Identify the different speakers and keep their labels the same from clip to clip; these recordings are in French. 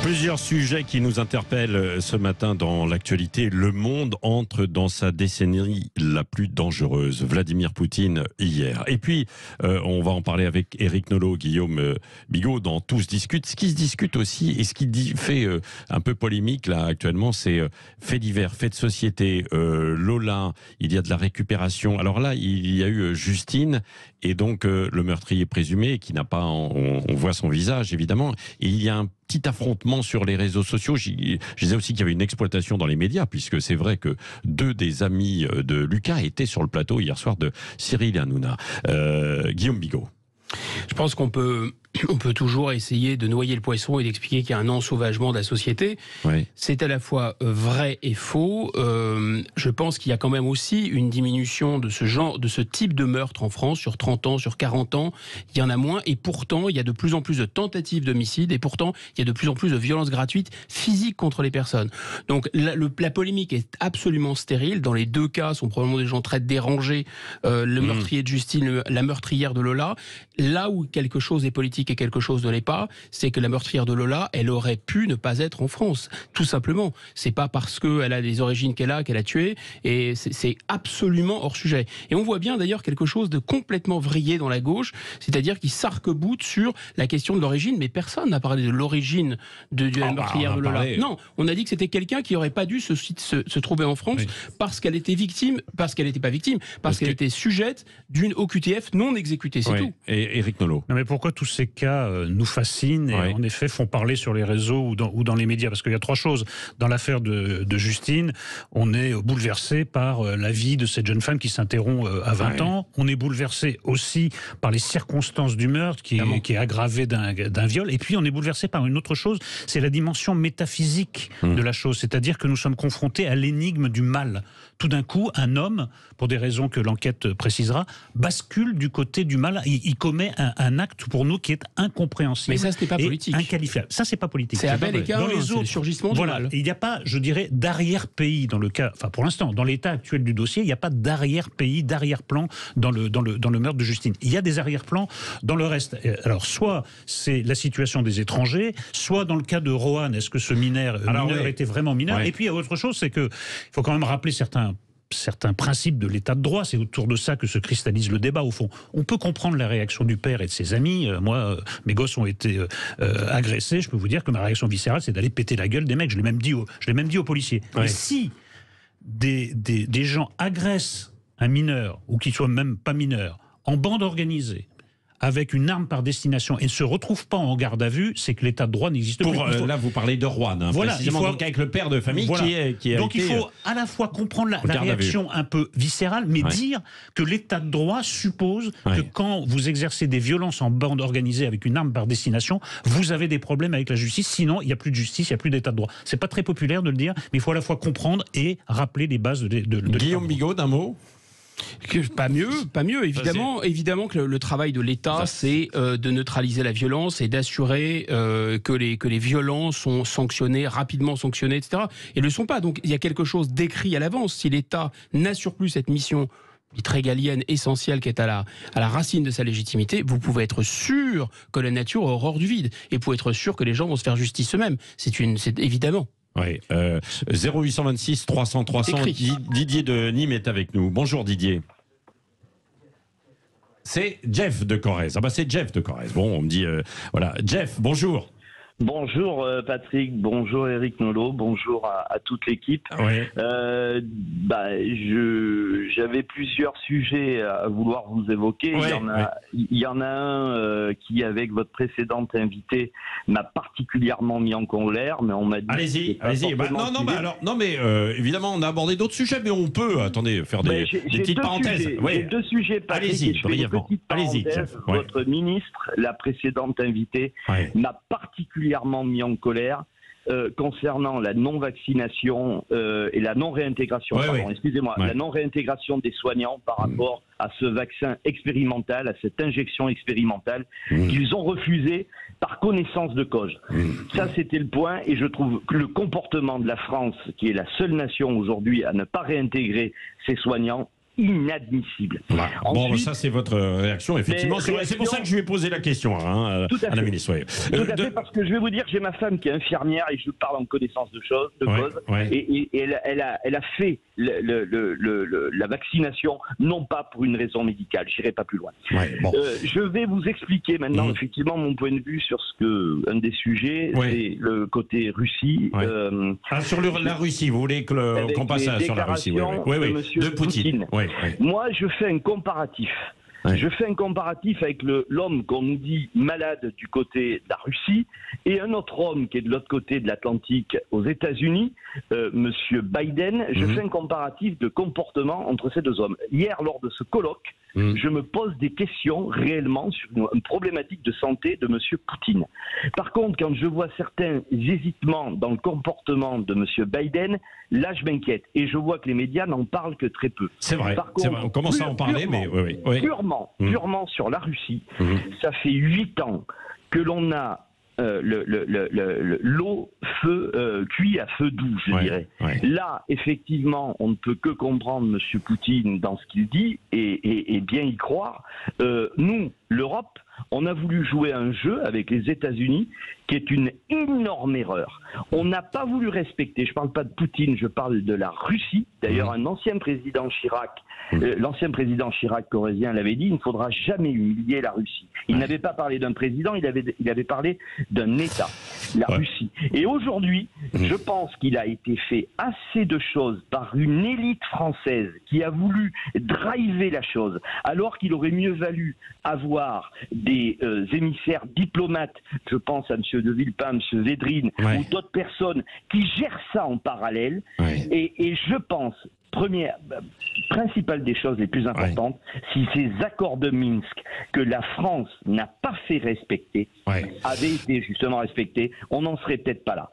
Speaker 1: Plusieurs sujets qui nous interpellent ce matin dans l'actualité. Le monde entre dans sa décennie la plus dangereuse. Vladimir Poutine hier. Et puis, on va en parler avec Éric Nolot, Guillaume Bigot dans Tous discutent. Ce qui se discute aussi et ce qui fait un peu polémique là actuellement, c'est faits divers, faits de société. Lola, il y a de la récupération. Alors là, il y a eu Justine et donc le meurtrier présumé qui n'a pas, on voit son visage évidemment. Et il y a un petit affrontement sur les réseaux sociaux. Je disais aussi qu'il y avait une exploitation dans les médias, puisque c'est vrai que deux des amis de Lucas étaient sur le plateau hier soir de Cyril Hanouna. Guillaume Bigot.
Speaker 2: Je pense qu'on peut toujours essayer de noyer le poisson et d'expliquer qu'il y a un ensauvagement de la société. Oui. C'est à la fois vrai et faux. Je pense qu'il y a quand même aussi une diminution de ce type de meurtre en France sur 30 ans, sur 40 ans. Il y en a moins et pourtant, il y a de plus en plus de tentatives d'homicide et pourtant, il y a de plus en plus de violences gratuites physiques contre les personnes. Donc la polémique est absolument stérile. Dans les deux cas, sont probablement des gens très dérangés. Le meurtrier de Justine, la meurtrière de Lola. Là où quelque chose est politique et quelque chose ne l'est pas, c'est que la meurtrière de Lola, elle aurait pu ne pas être en France, tout simplement. C'est pas parce qu'elle a des origines qu'elle a tué, et c'est absolument hors sujet. Et on voit bien d'ailleurs quelque chose de complètement vrillé dans la gauche, c'est-à-dire qui s'arc-boute sur la question de l'origine, mais personne n'a parlé de l'origine de la meurtrière de Lola. Non, on a dit que c'était quelqu'un qui n'aurait pas dû se trouver en France parce qu'elle était victime, parce qu'elle n'était pas victime, parce qu'elle était sujette d'une OQTF non exécutée, c'est tout.
Speaker 1: Et Éric Nolot.
Speaker 3: Non mais pourquoi tous ces cas nous fascinent et en effet font parler sur les réseaux ou dans les médias? Parce qu'il y a trois choses. Dans l'affaire de Justine, on est bouleversé par la vie de cette jeune femme qui s'interrompt à 20 ans. On est bouleversé aussi par les circonstances du meurtre qui est aggravé d'un viol. Et puis on est bouleversé par une autre chose, c'est la dimension métaphysique de la chose. C'est-à-dire que nous sommes confrontés à l'énigme du mal. Tout d'un coup, un homme, pour des raisons que l'enquête précisera, bascule du côté du mal. Il commet un acte pour nous qui est incompréhensible.
Speaker 2: Mais ça, c'était pas politique.
Speaker 3: Inqualifiable. Ça, c'est pas politique.
Speaker 2: C'est à bel égard,
Speaker 3: dans les autres,
Speaker 2: le surgissement du mal.
Speaker 3: Il n'y a pas, je dirais, d'arrière-pays dans le cas, enfin pour l'instant, dans l'état actuel du dossier, il n'y a pas d'arrière-pays, d'arrière-plan dans le meurtre de Justine. Il y a des arrière-plans dans le reste. Alors, soit c'est la situation des étrangers, soit dans le cas de Rohan, est-ce que ce mineur était vraiment mineur? Et puis il y a autre chose, c'est que il faut quand même rappeler certains principes de l'état de droit. C'est autour de ça que se cristallise le débat, au fond. On peut comprendre la réaction du père et de ses amis. Moi, mes gosses ont été agressés. Je peux vous dire que ma réaction viscérale, c'est d'aller péter la gueule des mecs. Je l'ai même dit aux policiers. Mais si des gens agressent un mineur, ou qu'il soit même pas mineur, en bande organisée, avec une arme par destination et ne se retrouve pas en garde à vue, c'est que l'état de droit n'existe plus.
Speaker 1: Là, vous parlez de Rohan, précisément, donc avec le père de famille qui a
Speaker 3: donc
Speaker 1: été,
Speaker 3: il faut à la fois comprendre la réaction un peu viscérale, mais dire que l'état de droit suppose que quand vous exercez des violences en bande organisée avec une arme par destination, vous avez des problèmes avec la justice, sinon il n'y a plus de justice, il n'y a plus d'état de droit. C'est pas très populaire de le dire, mais il faut à la fois comprendre et rappeler les bases de
Speaker 1: Guillaume Bigot, d'un mot.
Speaker 2: Pas mieux. Évidemment que le travail de l'État, c'est de neutraliser la violence et d'assurer que les violences sont sanctionnées, rapidement sanctionnées, etc. Et ne le sont pas. Donc il y a quelque chose d'écrit à l'avance. Si l'État n'assure plus cette mission régalienne essentielle qui est à la racine de sa légitimité, vous pouvez être sûr que la nature est horreur du vide. Et vous pouvez être sûr que les gens vont se faire justice eux-mêmes. C'est évidemment.
Speaker 1: Oui, 0826 300 300. Didier de Nîmes est avec nous. Bonjour Didier. C'est Jeff de Corrèze. C'est Jeff de Corrèze. Bon, on me dit voilà. Jeff, bonjour.
Speaker 4: Bonjour Patrick, bonjour Éric Nolot, bonjour à toute l'équipe. J'avais plusieurs sujets à vouloir vous évoquer. Il y en a un qui, avec votre précédente invitée, m'a particulièrement mis en colère, mais on m'a dit...
Speaker 1: Allez-y. Évidemment, on a abordé d'autres sujets, mais on peut, faire des petites parenthèses.
Speaker 4: J'ai deux sujets, Patrick.
Speaker 1: Allez-y, brièvement.
Speaker 4: Allez-y, Jeff. Votre ministre, la précédente invitée, m'a particulièrement mis en colère concernant la non-vaccination et la non-réintégration, la non-réintégration des soignants par rapport à ce vaccin expérimental, à cette injection expérimentale qu'ils ont refusé par connaissance de cause. Ça, c'était le point, et je trouve que le comportement de la France, qui est la seule nation aujourd'hui à ne pas réintégrer ses soignants, inadmissible.
Speaker 1: Bon, ça c'est votre réaction, effectivement. C'est pour ça que je lui ai posé la question à la ministre.
Speaker 4: Tout à fait, parce que je vais vous dire, j'ai ma femme qui est infirmière et je parle en connaissance de cause. Et elle a fait la vaccination, non pas pour une raison médicale, j'irai pas plus loin. Je vais vous expliquer maintenant effectivement mon point de vue sur un des sujets, c'est le côté Russie.
Speaker 1: Sur la Russie, vous voulez qu'on passe sur la Russie?
Speaker 4: De Poutine. Moi, je fais un comparatif. Je fais un comparatif avec l'homme qu'on nous dit malade du côté de la Russie et un autre homme qui est de l'autre côté de l'Atlantique aux États-Unis, Monsieur Biden. Je fais un comparatif de comportement entre ces deux hommes. Hier, lors de ce colloque, je me pose des questions réellement sur une problématique de santé de Monsieur Poutine. Par contre, quand je vois certains hésitements dans le comportement de Monsieur Biden, là, je m'inquiète. Et je vois que les médias n'en parlent que très peu.
Speaker 1: C'est vrai.
Speaker 4: Par contre,
Speaker 1: on commence à en parler, mais
Speaker 4: purement sur la Russie, ça fait 8 ans que l'on a l'eau cuit à feu doux, je dirais. Là, effectivement, on ne peut que comprendre M. Poutine dans ce qu'il dit et bien y croire. Nous, l'Europe, on a voulu jouer un jeu avec les États-Unis qui est une énorme erreur. On n'a pas voulu respecter, je ne parle pas de Poutine, je parle de la Russie. D'ailleurs, un ancien président Chirac, l'ancien président Chirac corrézien l'avait dit, il ne faudra jamais humilier la Russie. Il n'avait pas parlé d'un président, il avait parlé d'un État, la Russie. Et aujourd'hui, je pense qu'il a été fait assez de choses par une élite française qui a voulu driver la chose, alors qu'il aurait mieux valu avoir des émissaires diplomates, je pense à M. De Villepin, M. Védrine, ou d'autres personnes qui gèrent ça en parallèle. Et je pense, principale des choses les plus importantes, si ces accords de Minsk que la France n'a pas fait respecter avaient été justement respectés, on n'en serait peut-être pas là.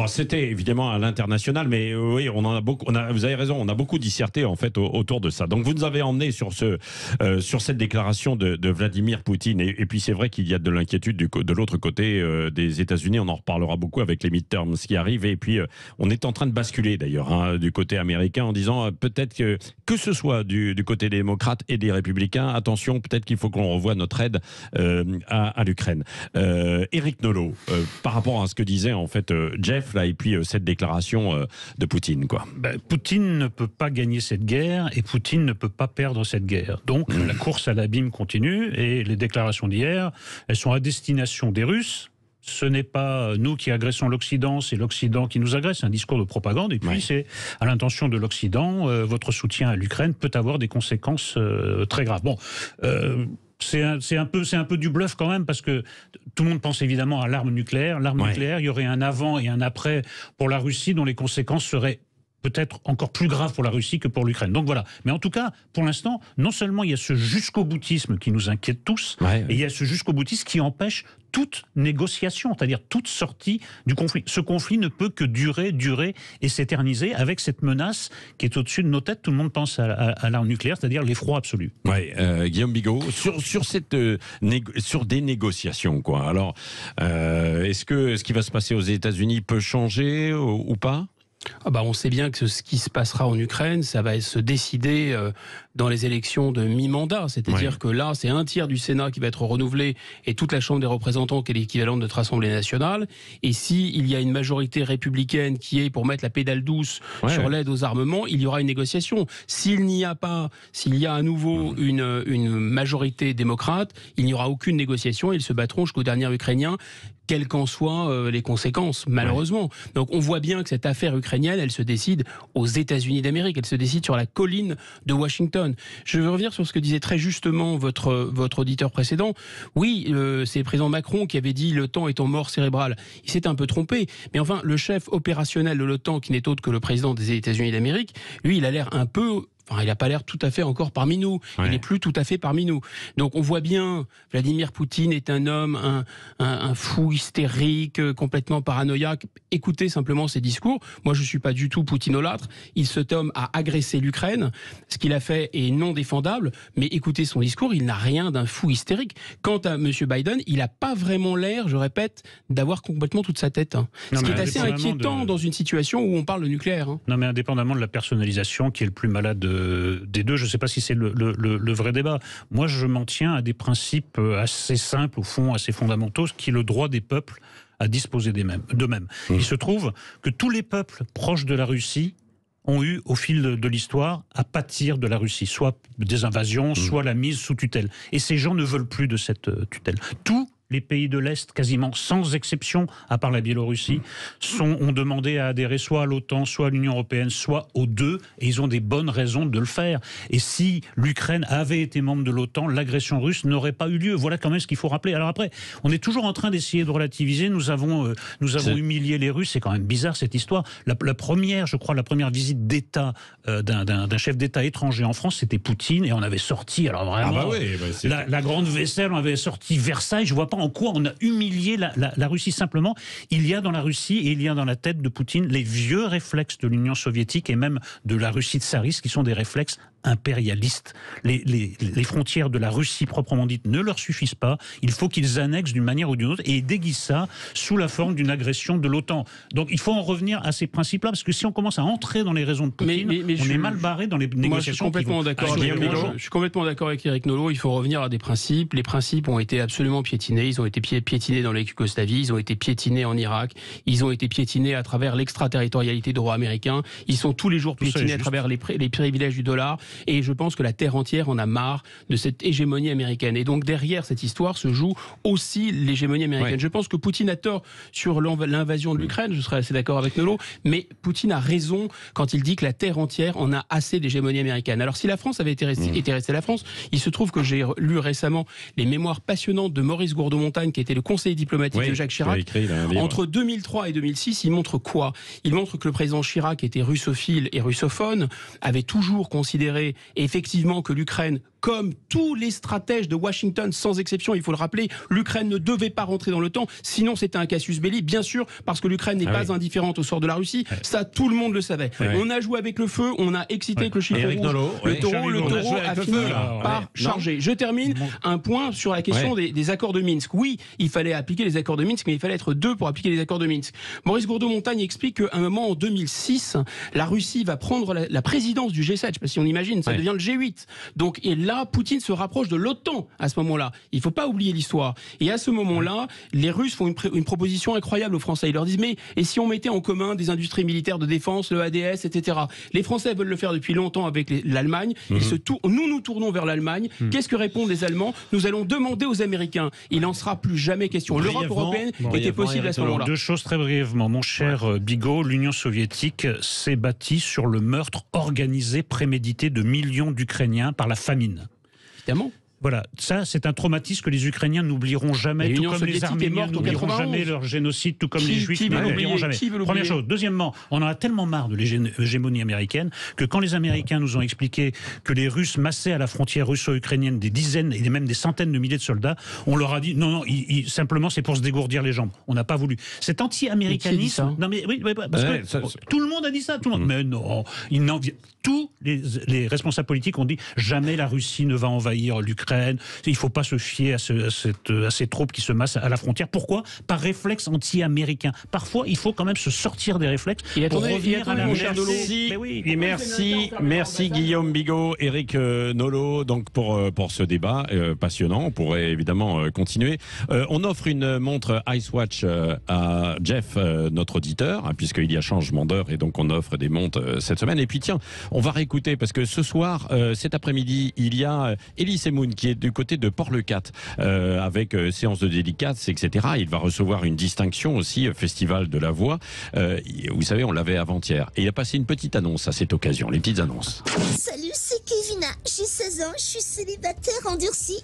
Speaker 1: C'était évidemment à l'international, mais on en a beaucoup. Vous avez raison, on a beaucoup disserté en fait autour de ça. Donc vous nous avez emmené sur cette déclaration de Vladimir Poutine, et puis c'est vrai qu'il y a de l'inquiétude de l'autre côté des États-Unis. On en reparlera beaucoup avec les midterms qui arrivent, et puis on est en train de basculer d'ailleurs du côté américain en disant peut-être que ce soit du côté des démocrates et des républicains, attention, peut-être qu'il faut qu'on revoie notre aide à l'Ukraine. Éric Nolot, par rapport à ce que disait en fait Jeff là, et puis cette déclaration de Poutine, quoi.
Speaker 3: Poutine ne peut pas gagner cette guerre et Poutine ne peut pas perdre cette guerre. Donc la course à l'abîme continue et les déclarations d'hier, elles sont à destination des Russes. Ce n'est pas nous qui agressons l'Occident, c'est l'Occident qui nous agresse, c'est un discours de propagande, et puis c'est à l'intention de l'Occident, votre soutien à l'Ukraine peut avoir des conséquences très graves. C'est un peu du bluff quand même, parce que tout le monde pense évidemment à l'arme nucléaire. L'arme nucléaire, il y aurait un avant et un après pour la Russie, dont les conséquences seraient peut-être encore plus grave pour la Russie que pour l'Ukraine. Donc voilà. Mais en tout cas, pour l'instant, non seulement il y a ce jusqu'au-boutisme qui nous inquiète tous, et il y a ce jusqu'au-boutisme qui empêche toute négociation, c'est-à-dire toute sortie du conflit. Ce conflit ne peut que durer et s'éterniser avec cette menace qui est au-dessus de nos têtes. Tout le monde pense à l'arme nucléaire, c'est-à-dire l'effroi absolu.
Speaker 1: Guillaume Bigot, sur des négociations, quoi. Alors, est-ce que ce qui va se passer aux États-Unis peut changer ou pas ?
Speaker 2: On sait bien que ce qui se passera en Ukraine, ça va se décider dans les élections de mi-mandat. C'est-à-dire que là, c'est un tiers du Sénat qui va être renouvelé et toute la Chambre des représentants qui est l'équivalent de notre Assemblée nationale. Et s'il y a une majorité républicaine qui est pour mettre la pédale douce sur l'aide aux armements, il y aura une négociation. S'il y a à nouveau une majorité démocrate, il n'y aura aucune négociation et ils se battront jusqu'au dernier Ukrainien, quelles qu'en soient les conséquences, malheureusement. Donc on voit bien que cette affaire ukrainienne, elle se décide aux États-Unis d'Amérique, elle se décide sur la colline de Washington. Je veux revenir sur ce que disait très justement votre auditeur précédent. Oui, c'est le président Macron qui avait dit « le temps est en mort cérébrale ». Il s'est un peu trompé, mais enfin, le chef opérationnel de l'OTAN, qui n'est autre que le président des États-Unis d'Amérique, lui, il a l'air un peu... il n'a pas l'air tout à fait encore parmi nous. Il n'est plus tout à fait parmi nous. Donc on voit bien, Vladimir Poutine est un homme, un fou hystérique, complètement paranoïaque. Écoutez simplement ses discours. Moi, je ne suis pas du tout poutinolâtre. Cet homme a agressé l'Ukraine. Ce qu'il a fait est non défendable. Mais écoutez son discours, il n'a rien d'un fou hystérique. Quant à M. Biden, il n'a pas vraiment l'air, je répète, d'avoir complètement toute sa tête. Ce qui est assez inquiétant dans une situation où on parle de nucléaire.
Speaker 3: Non, mais indépendamment de la personnalisation qui est le plus malade des deux. Je ne sais pas si c'est le vrai débat. Moi, je m'en tiens à des principes assez simples, au fond, assez fondamentaux, qui est le droit des peuples à disposer d'eux-mêmes. Il se trouve que tous les peuples proches de la Russie ont eu, au fil de l'histoire, à pâtir de la Russie, soit des invasions, soit la mise sous tutelle. Et ces gens ne veulent plus de cette tutelle. Tous les pays de l'Est, quasiment sans exception, à part la Biélorussie, ont demandé à adhérer soit à l'OTAN, soit à l'Union européenne, soit aux deux, et ils ont des bonnes raisons de le faire. Et si l'Ukraine avait été membre de l'OTAN, l'agression russe n'aurait pas eu lieu. Voilà quand même ce qu'il faut rappeler. Alors après, on est toujours en train d'essayer de relativiser. Nous avons humilié les Russes. C'est quand même bizarre cette histoire. La première visite d'État d'un chef d'État étranger en France, c'était Poutine, et on avait sorti, alors vraiment, la grande vaisselle, on avait sorti Versailles. Je vois pas en quoi on a humilié la Russie. Simplement, il y a dans la Russie et il y a dans la tête de Poutine les vieux réflexes de l'Union soviétique et même de la Russie tsariste, qui sont des réflexes impérialistes. Les frontières de la Russie proprement dite ne leur suffisent pas. Il faut qu'ils annexent d'une manière ou d'une autre, et ils déguisent ça sous la forme d'une agression de l'OTAN. Donc il faut en revenir à ces principes-là, parce que si on commence à entrer dans les raisons de Poutine, on est mal barré dans les négociations.
Speaker 2: Moi, je suis complètement d'accord avec Éric Nolot. Il faut revenir à des principes. Les principes ont été absolument piétinés. Ils ont été piétinés dans la Yougoslavie, ils ont été piétinés en Irak, ils ont été piétinés à travers l'extraterritorialité du droit américain. Ils sont tous les jours piétinés à travers les privilèges du dollar. Et je pense que la terre entière en a marre de cette hégémonie américaine. Et donc derrière cette histoire se joue aussi l'hégémonie américaine. Ouais. Je pense que Poutine a tort sur l'invasion de l'Ukraine, je serais assez d'accord avec Nolot, mais Poutine a raison quand il dit que la terre entière en a assez d'hégémonie américaine. Alors si la France avait été restée la France, il se trouve que j'ai lu récemment les mémoires passionnantes de Maurice Gourdeau-Montagne, qui était le conseiller diplomatique de Jacques Chirac. Entre 2003 et 2006, il montre quoi? Il montre que le président Chirac était russophile et russophone, avait toujours considéré effectivement que l'Ukraine, comme tous les stratèges de Washington, sans exception, il faut le rappeler, l'Ukraine ne devait pas rentrer dans l'OTAN, sinon c'était un casus belli, bien sûr, parce que l'Ukraine n'est pas indifférente au sort de la Russie, ça tout le monde le savait. On a joué avec le feu, on a excité avec le chiffre rouge, le taureau a fini par charger. Je termine, un point sur la question des accords de Minsk. Oui, il fallait appliquer les accords de Minsk, mais il fallait être deux pour appliquer les accords de Minsk. Maurice Gourdeau-Montagne explique qu'à un moment, en 2006, la Russie va prendre la présidence du G7, je ne sais pas si on imagine, ça devient le G8. Donc, et là, Poutine se rapproche de l'OTAN à ce moment-là. Il ne faut pas oublier l'histoire. Et à ce moment-là, les Russes font une proposition incroyable aux Français. Ils leur disent, mais et si on mettait en commun des industries militaires de défense, le ADS, etc. Les Français veulent le faire depuis longtemps avec l'Allemagne. Nous tournons vers l'Allemagne. Qu'est-ce que répondent les Allemands? Nous allons demander aux Américains. Il n'en sera plus jamais question. L'Europe européenne était possible à ce moment-là.
Speaker 3: Deux choses très brièvement. Mon cher Bigot, l'Union soviétique s'est bâtie sur le meurtre organisé, prémédité de millions d'Ukrainiens par la famine.
Speaker 2: Évidemment.
Speaker 3: Voilà, ça c'est un traumatisme que les Ukrainiens n'oublieront jamais, tout comme les Arméniens n'oublieront jamais leur génocide, tout comme les Juifs n'oublieront jamais. Première chose. Deuxièmement, on en a tellement marre de l'hégémonie américaine que quand les Américains nous ont expliqué que les Russes massaient à la frontière russo-ukrainienne des dizaines et même des centaines de milliers de soldats, on leur a dit non, simplement c'est pour se dégourdir les jambes. On n'a pas voulu. Cet anti-américanisme... Non mais oui, parce que tout le monde a dit ça, tout le monde. Mais non, tous les responsables politiques ont dit jamais la Russie ne va envahir l'Ukraine. Il ne faut pas se fier à ces troupes qui se massent à la frontière. Pourquoi? Par réflexe anti-américain. Parfois, il faut quand même se sortir des réflexes pour revenir à la
Speaker 1: Merci Guillaume Bigot, Éric Nolot, donc pour ce débat passionnant. On pourrait évidemment continuer. On offre une montre Icewatch à Jeff, notre auditeur, puisqu'il y a changement d'heure et donc on offre des montres cette semaine. Et puis tiens, on va réécouter parce que ce soir, cet après-midi, il y a Elie Semoun qui est du côté de Port-le-Cat avec séance de dédicace, etc. Il va recevoir une distinction aussi, Festival de la Voix. Vous savez, on l'avait avant-hier. Et il a passé une petite annonce à cette occasion, les petites annonces.
Speaker 5: Salut, c'est Kevina. J'ai 16 ans, je suis célibataire endurci.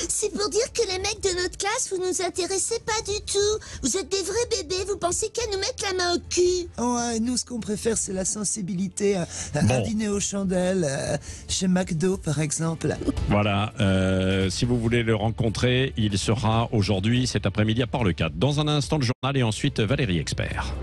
Speaker 5: C'est pour dire que les mecs de notre classe, vous nous intéressez pas du tout. Vous êtes des vrais bébés, vous pensez qu'à nous mettre la main au cul.
Speaker 6: Ouais, nous, ce qu'on préfère, c'est la sensibilité. Un dîner aux chandelles, chez McDo, par exemple.
Speaker 1: Voilà, si vous voulez le rencontrer, il sera aujourd'hui, cet après-midi, à Port-le-Cat. Dans un instant, le journal et ensuite Valérie Expert.